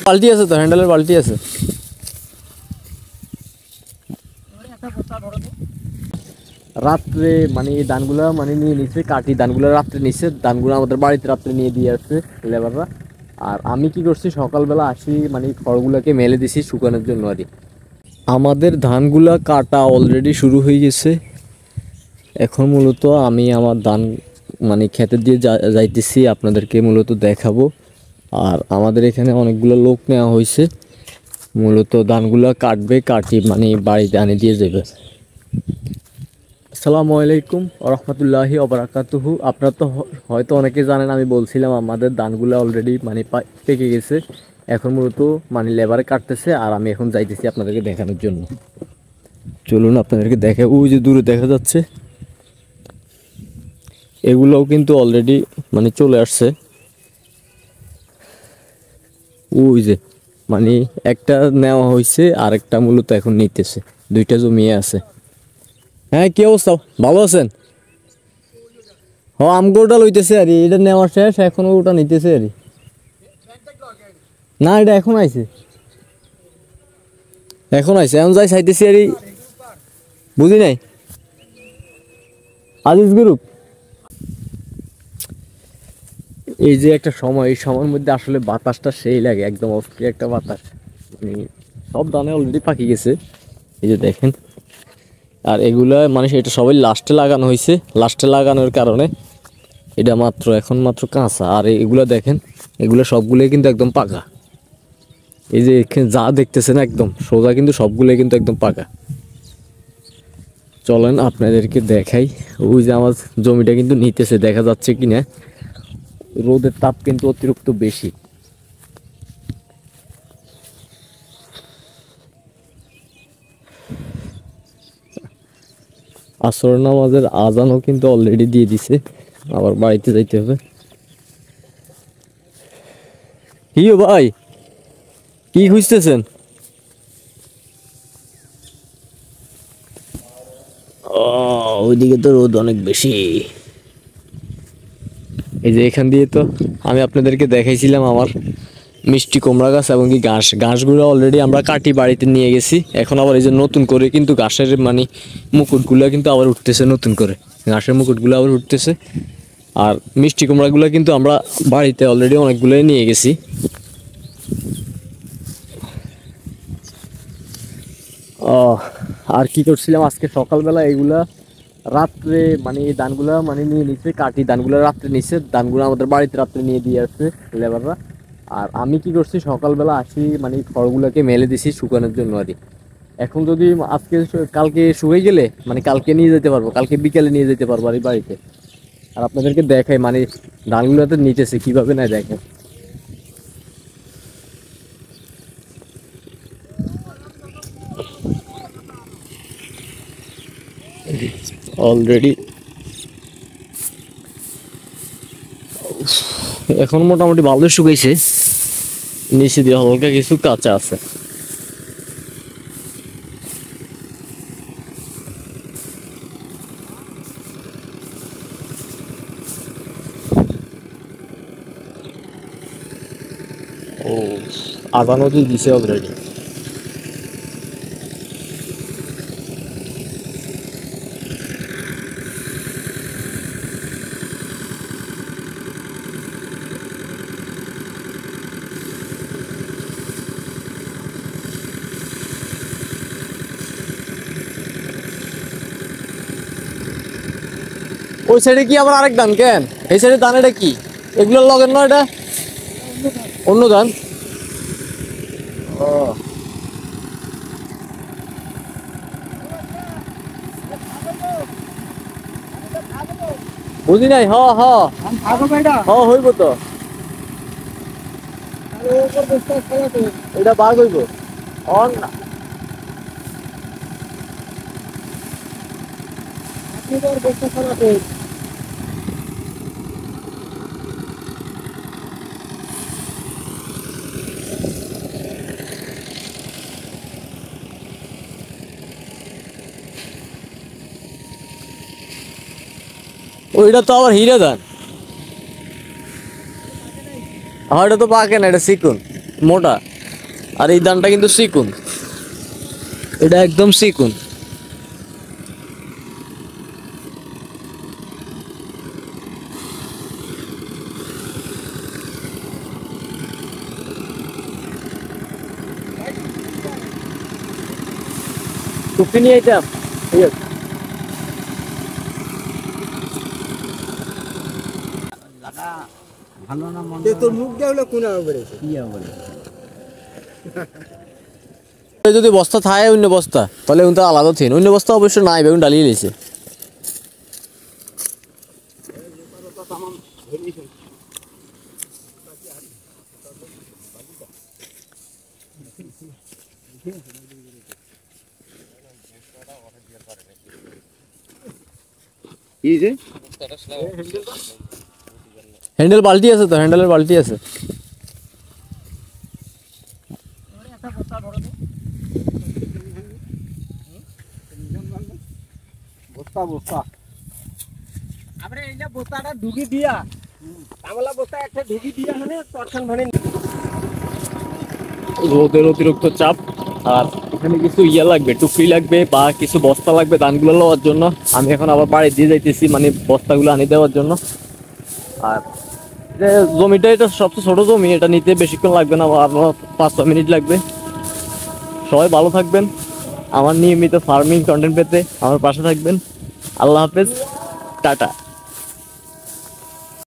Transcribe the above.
বালতি আছে তো, হ্যান্ডেলের বালতি আছে। রাত্রে মানে এই ধানগুলা মানে নিয়ে নিচ্ছে, কাটি ধানগুলো রাত্রে নিচ্ছে, ধানগুলো আমাদের বাড়িতে রাত্রে নিয়ে দিয়ে আসছে লেবাররা। আর আমি কি করছি, সকালবেলা আসি মানে খড়গুলোকে মেলে দিছি শুকানোর জন্য আর কি। আমাদের ধানগুলা কাটা অলরেডি শুরু হয়ে গেছে। এখন মূলত আমি আমার ধান মানে খেতে দিয়ে যাইতেছি, আপনাদেরকে মূলত দেখাবো। আর আমাদের এখানে অনেকগুলো লোক নেওয়া হয়েছে, মূলত ধানগুলো কাটবে, কাটি মানে বাড়িতে আনি দিয়ে যাবে। আসসালামু আলাইকুম রহমতুল্লাহি ওবারাকাতুহু। আপনারা তো হয়তো অনেকে জানেন, আমি বলছিলাম আমাদের ধানগুলো অলরেডি মানে পেকে গেছে। এখন মূলত মানে লেবারে কাটতেছে, আর আমি এখন যাইতেছি আপনাদেরকে দেখানোর জন্য। চলুন আপনাদেরকে দেখে, ওই যে দূরে দেখা যাচ্ছে, এগুলোও কিন্তু অলরেডি মানে চলে আসছে। ওই যে মানে একটা নেওয়া হয়েছে, আর একটা মূলত এখন নিতেছে, দুইটা জমিয়ে আছে। হ্যাঁ, কি অবস্থা, ভালো আছেন? হ, আমগোটা লইতেছে আর এটা নেওয়া শেষ, এখন ওটা নিতেছে আর না, এটা এখন আইছে, এখন যাই চাইতেছি আর বুঝি নাই। আজিজ গ্রুপ, এই যে একটা সময়, এই সময়ের মধ্যে আসলে বাতাসটা সেই লাগে, একদম অস্থির একটা বাতাস। সব দানে অলরেডি পাকি গেছে, এই যে দেখেন। আর এগুলা মানে এটা সবাই লাস্টে লাগানো হয়েছে, লাস্টে লাগানোর কারণে এটা মাত্র এখন মাত্র কাঁচা। আর এগুলা দেখেন, এগুলো সবগুলোই কিন্তু একদম পাকা। এই যে এখানে যা দেখতেছেন একদম সোজা, কিন্তু সবগুলোই কিন্তু একদম পাকা। চলেন আপনাদেরকে দেখাই। ওই যে আমার জমিটা কিন্তু নিতেছে, দেখা যাচ্ছে কিনা। রোদের তাপ কিন্তু অতিরিক্ত বেশি। আসর নামাজের আজানও কিন্তু অলরেডি দিয়ে দিছে, আবার বাড়িতে যাইতে হবে। কি ভাই, কি খুঁজতেছেন? ওইদিকে তো রোদ অনেক বেশি। এই যে এখান দিয়ে তো আমি আপনাদেরকে দেখাইছিলাম আমার মিষ্টি কুমড়া গাছ এবং কি ঘাসগুলো অলরেডি আমরা কাটি বাড়িতে নিয়ে গেছি। এখন আবার এই যে নতুন করে কিন্তু ঘাসের মানে মুকুটগুলো কিন্তু আবার উঠতেছে, নতুন করে ঘাসের মুকুটগুলো আবার উঠতেছে। আর মিষ্টি কুমড়াগুলো কিন্তু আমরা বাড়িতে অলরেডি অনেকগুলোই নিয়ে গেছি। আর কি করছিলাম আজকে সকালবেলা, এগুলা রাত্রে মানে এই ধানগুলা মানে নিয়ে নিচ্ছে, কাটি ধানগুলো রাত্রে নিচ্ছে, ধানগুলো আমাদের বাড়িতে রাত্রে নিয়ে দিয়ে আসছে লেবাররা। আর আমি কি করছি, সকালবেলা আসি মানে খড়গুলোকে মেলে দিছি শুকানোর জন্য আর কি। এখন যদি আজকে কালকে শুকিয়ে গেলে মানে কালকে নিয়ে যেতে পারবো, কালকে বিকেলে নিয়ে যেতে পারবো আর বাড়িতে। আর আপনাদেরকে দেখাই মানে ধানগুলোতে নিতেছে কিভাবে, না দেখেন। অলরেডি এখন মোটামুটি ভালো শুকাইছে, নিচে দিয়ে হালকা কিছু কাঁচা আছে। ও, আদানো দিয়ে দিছে অলরেডি। ওই সাইডে কি আবার আরেক ধান কেন? এই সাইডে ধান এটা কি? এগুলোর লগের নয়, এটা অন্য ধান। ও, বুঝি নাই। হ হ হ, হইব তো, এটা বাঘ হইব। অন ওইটা তো আবার হিরে ধান। হ্যাঁ, এটা তো পাকে না, এটা চিকুন মোটা। আর এই ধানটা কিন্তু চিকুন, এটা একদম চিকুন। টুপি নিয়ে আইতাম, ঠিক আছে। তোর মুখ দিয়ে হলো কোন বেড়েছে যদি বস্তা থাকে অন্য বস্তা তাহলে কিন্তু আলাদা থিন, অন্য বস্তা অবশ্য নাই, বেগুন ডালিয়ে লিছে। হ্যান্ডেল বালতি আছে তো, হ্যান্ডেলের বালতি আছে। বস্তা বস্তা আমরা এই বস্তাটা ঢুকি দিয়া আমলা বস্তা একটা ঢুকি দিয়া মানে তখন মানে রোদের অতিরিক্ত চাপ, আর এখানে কিছু ইয়া লাগবে, টুকরি লাগবে বা কিছু বস্তা লাগবে ধানগুলো লওয়ার জন্য। আমি এখন আবার বাড়ি দিয়ে যাইতেছি, মানে বস্তাগুলো আনি দেওয়ার জন্য। আর জমিটা এটা সবচেয়ে ছোট জমি, এটা নিতে বেশিক্ষণ লাগবে না, আর 5-6 মিনিট লাগবে। সবাই ভালো থাকবেন, আমার নিয়মিত ফার্মিং কন্টেন্ট পেতে আমার পাশে থাকবেন। আল্লাহ হাফেজ, টাটা।